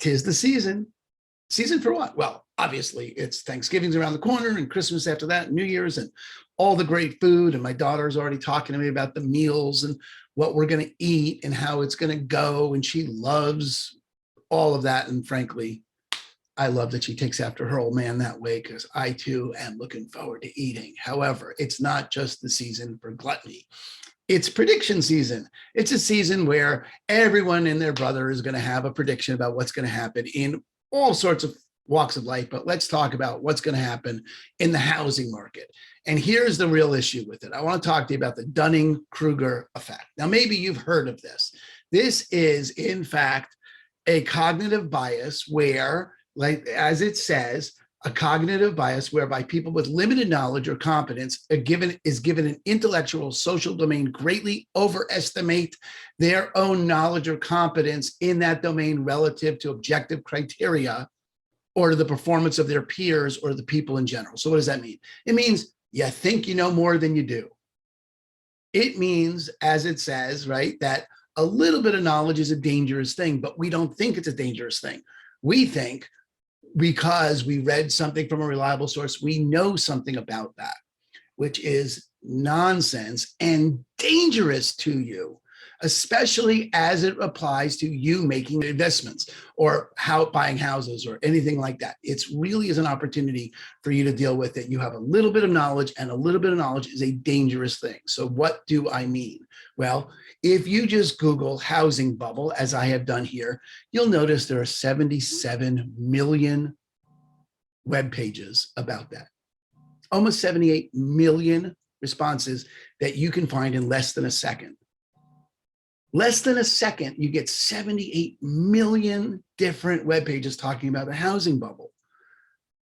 'tis the season. Season for what? Well, obviously it's Thanksgiving's around the corner and Christmas after that, and New Year's, and all the great food. And my daughter's already talking to me about the meals and what we're going to eat and how it's going to go. And she loves all of that. And frankly, I love that she takes after her old man that way, because I too am looking forward to eating. However, it's not just the season for gluttony. It's prediction season. It's a season where everyone and their brother is going to have a prediction about what's going to happen in all sorts of walks of life. But let's talk about what's going to happen in the housing market. And here's the real issue with it. I want to talk to you about the Dunning-Kruger effect. Now, maybe you've heard of this. This is, in fact, a cognitive bias where, like as it says, a cognitive bias whereby people with limited knowledge or competence is given an intellectual social domain, greatly overestimate their own knowledge or competence in that domain relative to objective criteria or to the performance of their peers or the people in general. So what does that mean? It means you think you know more than you do. It means, as it says, right, that a little bit of knowledge is a dangerous thing, but we don't think it's a dangerous thing. We think, because we read something from a reliable source, we know something about that, which is nonsense and dangerous to you, especially as it applies to you making investments or buying houses or anything like that. It's really is an opportunity for you to deal with it. You have a little bit of knowledge, and a little bit of knowledge is a dangerous thing. So what do I mean? Well, if you just Google housing bubble, as I have done here, you'll notice there are 77 million web pages about that. Almost 78 million responses that you can find in less than a second. Less than a second, you get 78 million different web pages talking about the housing bubble.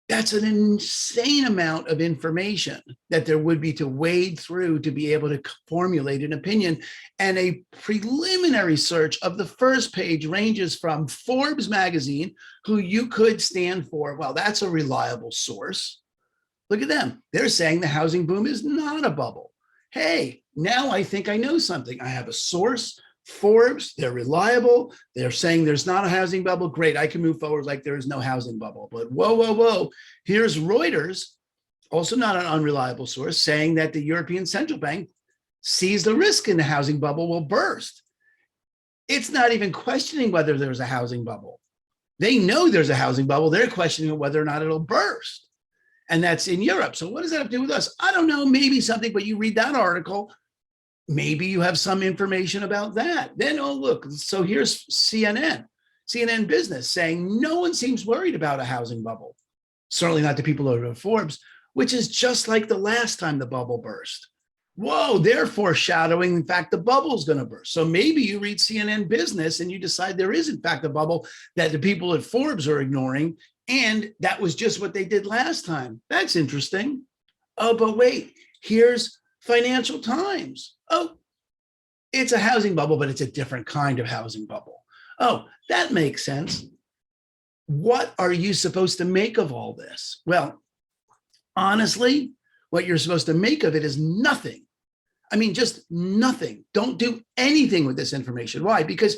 That's an insane amount of information that there would be to wade through to be able to formulate an opinion. And a preliminary search of the first page ranges from Forbes magazine, who you could stand for. Well, that's a reliable source. Look at them. They're saying the housing boom is not a bubble. Hey, now I think I know something. I have a source. Forbes, they're reliable. They're saying there's not a housing bubble. Great, I can move forward like there is no housing bubble. But whoa, whoa, whoa. Here's Reuters, also not an unreliable source, saying that the European Central Bank sees the risk in the housing bubble will burst. It's not even questioning whether there's a housing bubble. They know there's a housing bubble. They're questioning whether or not it'll burst. And that's in Europe. So what does that have to do with us? I don't know, maybe something, but you read that article, maybe you have some information about that. Then, oh, look, so here's CNN Business saying no one seems worried about a housing bubble. Certainly not the people over at Forbes, which is just like the last time the bubble burst. Whoa, they're foreshadowing, in fact, the bubble's going to burst. So maybe you read CNN Business and you decide there is, in fact, a bubble that the people at Forbes are ignoring. And that was just what they did last time. That's interesting. Oh, but wait, here's Financial Times. Oh, it's a housing bubble, but it's a different kind of housing bubble. Oh, that makes sense. What are you supposed to make of all this? Well, honestly, what you're supposed to make of it is nothing. I mean, just nothing. Don't do anything with this information. Why? Because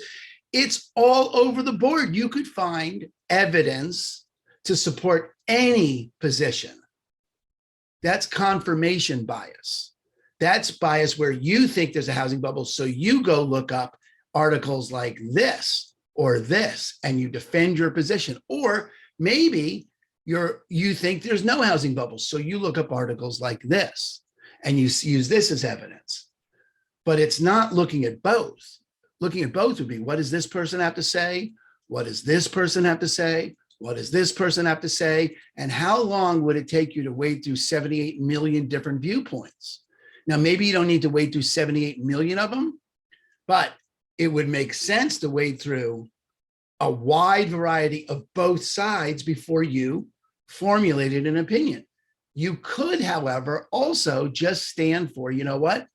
it's all over the board. You could find evidence to support any position. That's confirmation bias. That's bias where you think there's a housing bubble, so you go look up articles like this or this, and you defend your position. Or maybe you think there's no housing bubble, so you look up articles like this, and you use this as evidence. But it's not looking at both. Looking at both would be, what does this person have to say? What does this person have to say? What does this person have to say? And how long would it take you to wade through 78 million different viewpoints? Now, maybe you don't need to wade through 78 million of them, but it would make sense to wade through a wide variety of both sides before you formulated an opinion. You could, however, also just stand for, you know what?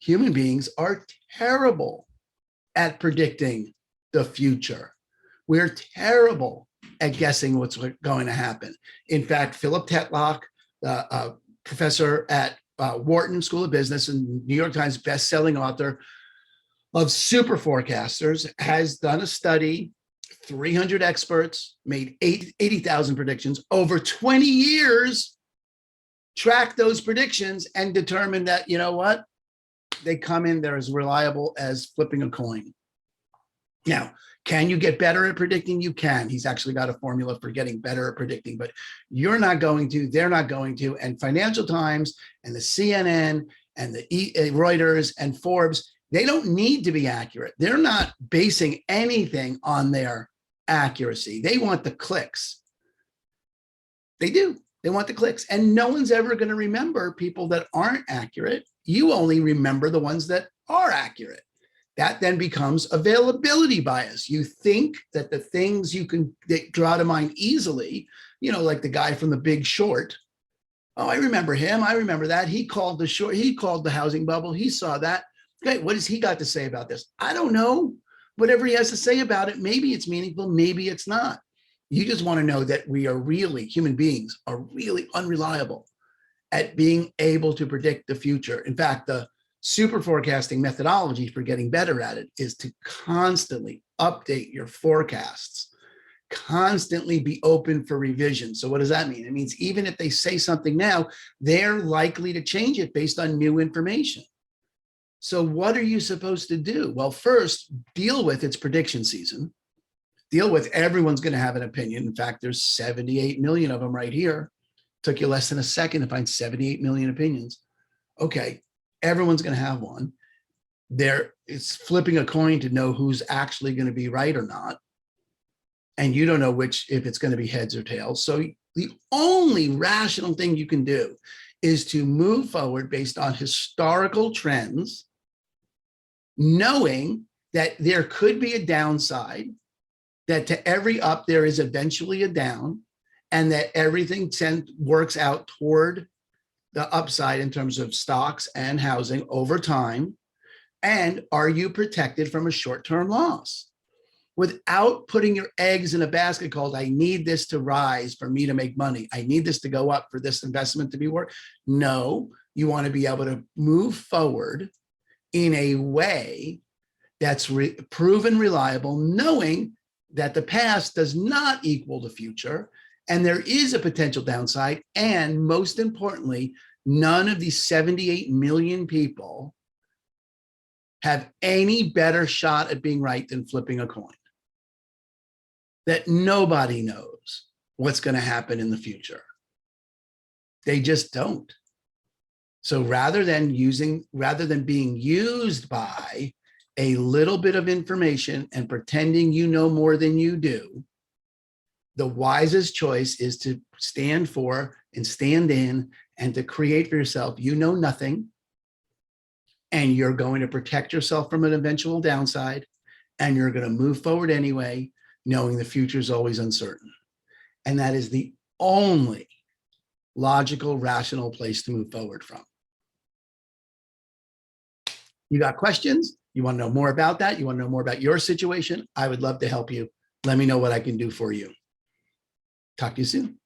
Human beings are terrible at predicting the future. We're terrible at guessing what's going to happen. In fact, Philip Tetlock, a professor at Wharton School of Business and New York Times bestselling author of super forecasters, has done a study 300 experts, made 80,000 predictions over 20 years, tracked those predictions and determined that, you know what? They come in, they're as reliable as flipping a coin. Now, can you get better at predicting? You can. He's actually got a formula for getting better at predicting, but you're not going to, they're not going to. And Financial Times and the CNN and the Reuters and Forbes, they don't need to be accurate. They're not basing anything on their accuracy. They want the clicks. They do. They want the clicks. And no one's ever going to remember people that aren't accurate. You only remember the ones that are accurate. That then becomes availability bias. You think that the things you can draw to mind easily, you know, like the guy from The Big Short. Oh, I remember him. I remember that. He called the housing bubble. He saw that. Okay, what has he got to say about this? I don't know. Whatever he has to say about it, maybe it's meaningful, maybe it's not. You just want to know that we are really, human beings are really unreliable at being able to predict the future. In fact, the super forecasting methodology for getting better at it is to constantly update your forecasts, constantly be open for revision. So what does that mean? It means even if they say something now, they're likely to change it based on new information. So what are you supposed to do? Well, first, deal with its prediction season. Deal with everyone's going to have an opinion. In fact, there's 78 million of them right here. Took you less than a second to find 78 million opinions. Okay, everyone's going to have one. It's flipping a coin to know who's actually going to be right or not. And you don't know if it's going to be heads or tails. So the only rational thing you can do is to move forward based on historical trends, knowing that there could be a downside, that to every up there is eventually a down, and that everything works out toward the upside in terms of stocks and housing over time. And are you protected from a short-term loss? Without putting your eggs in a basket called, I need this to rise for me to make money. I need this to go up for this investment to be worth. No, you want to be able to move forward in a way that's proven reliable, knowing that the past does not equal the future, and there is a potential downside. And most importantly, none of these 78 million people have any better shot at being right than flipping a coin. That nobody knows what's going to happen in the future. They just don't. So rather than being used by a little bit of information and pretending you know more than you do, the wisest choice is to stand for and stand in and to create for yourself, you know nothing, and you're going to protect yourself from an eventual downside, and you're going to move forward anyway, knowing the future is always uncertain. And that is the only logical, rational place to move forward from. You got questions? You want to know more about that? You want to know more about your situation? I would love to help you. Let me know what I can do for you. Talk to you soon.